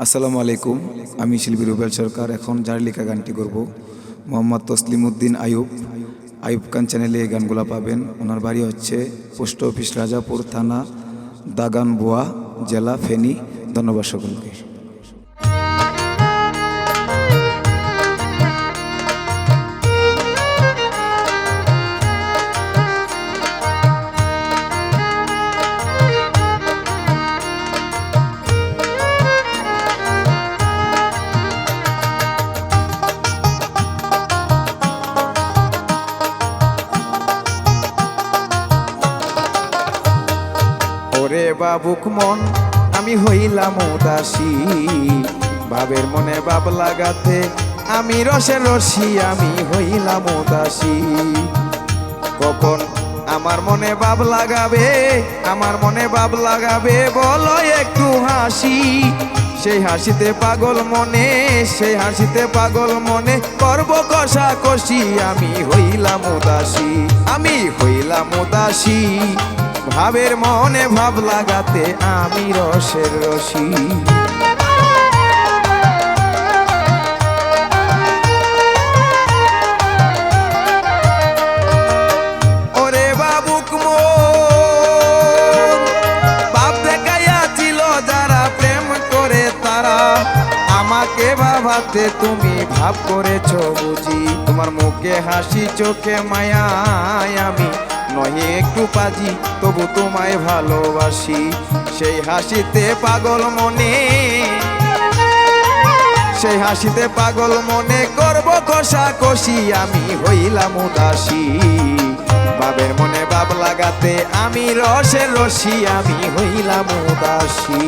আসসালামু আলাইকুম। আমি শিল্পী রুবেল সরকার। এখন যার লেখা গানটি করব মোহাম্মদ তসলিমউদ্দিন আয়ুব। আয়ুব খান চ্যানেলে এই গানগুলো পাবেন। ওনার বাড়ি হচ্ছে পোস্ট অফিস, রাজাপুর থানা, দাগানবোয়া, জেলা ফেনী। ধন্যবাদ সকলকে। ওরে বাবুক মন আমি হইলাম উদাসী, বাবের মনে বাব লাগাতে আমি রসে রসি, আমি হইলাম উদাসী। কখন আমার মনে বাব লাগাবে, আমার মনে বাব লাগাবে, বলো একটু হাসি। সেই হাসিতে পাগল মনে, সেই হাসিতে পাগল মনে করব কষাকষি, আমি হইলাম উদাসী, আমি হইলাম উদাসী। ভাবের মনে ভাব লাগাতে আমি রসের রসি। ওরে বাবুক মন বাপ দেখাইয়াছিল যারা, প্রেম করে তারা আমাকে ভাবাতে তুমি ভাব করেছ বুঝি। তোমার মুখে হাসি চোখে মায়ায় আমি নহে একটু পাজি, তবু তোমায় ভালোবাসি। সেই হাসিতে পাগল মনে, সেই হাসিতে পাগল মনে করব কষাকষি, আমি হইলাম উদাসী। বাবের মনে বাব লাগাতে আমি রসের রসি, আমি হইলাম উদাসী।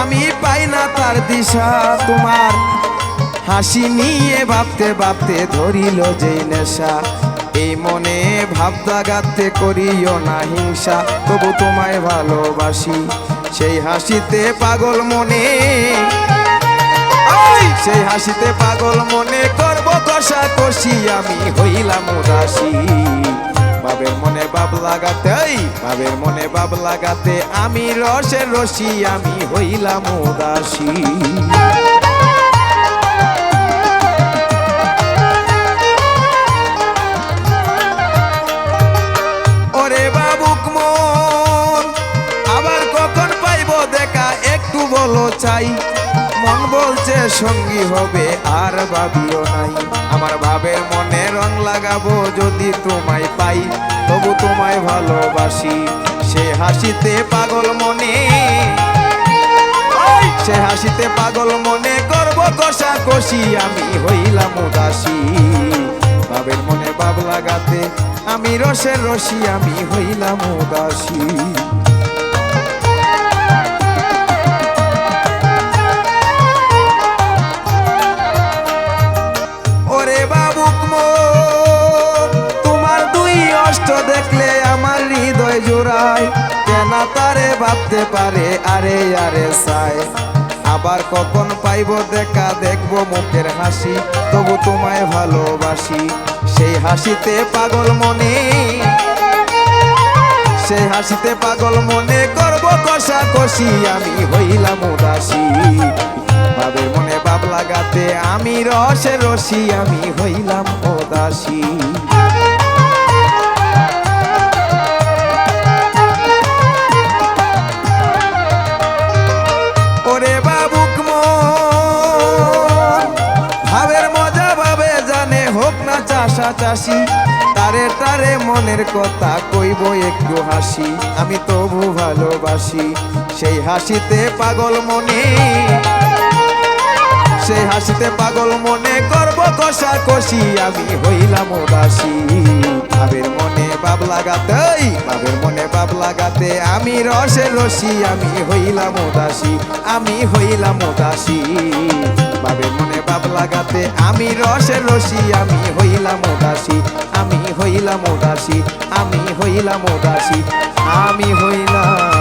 আমি পাই না তার দিশা, তোমার হাসি নিয়ে ভাবতে ভাবতে ধরিল যে নেশা। এই মনে ভাব জাগাতে করিও না হিংসা, তবু তোমায় ভালোবাসি। সেই হাসিতে পাগল মনে, সেই হাসিতে পাগল মনে করব কষাকষি, আমি হইলাম উদাসী। বাবের মনে বাব লাগাতে, বাবের মনে বাব লাগাতে আমি রসের রসি, আমি হইলাম উদাসী। ওরে বাবুক মন আবার কখন পাইব দেখা, একটু বলো চাই। মন বলছে সঙ্গী হবে আর ভাবিও নাই, আমার ভাবের মনে রং লাগাবো যদি তোমায় পাই, তবু তোমায় ভালোবাসি। সে হাসিতে পাগল মনে, সে হাসিতে পাগল মনে করব কষাকষি, আমি হইলাম উদাসী। ভাবের মনে ভাব লাগাতে আমি রসের রসি, আমি হইলাম উদাসী। দেখলে আমার হৃদয় জোড়ায়, কেন তারে ভাবতে পারে আরে আরে চাই। আবার কখন পাইব দেখা, দেখবো মুখের হাসি, তবু তোমায় ভালোবাসি। সেই হাসিতে পাগল মনে, সেই হাসিতে পাগল মনে করব কষাকষি, আমি হইলাম উদাসী। ভাবের মনে ভাব লাগাতে আমি রসে রসি, আমি হইলাম উদাসী। চাষি তারে তারে মনের কথা কইব একটু হাসি, আমি তবু ভালোবাসি। সেই হাসিতে পাগল মনে, সেই হাসিতে পাগল মনে করব কষাকষি, আমি হইলাম উদাসী। ভাবের মনে বাব লাগাতে, ভাবের মনে বাব লাগাতে আমি রসের রসি, আমি হইলাম উদাসী, আমি হইলাম উদাসী। ভাবের মনে বাব লাগাতে আমি রসের রসি, আমি হইলাম উদাসী, আমি হইলাম উদাসী, আমি হইলাম উদাসী, আমি হইলাম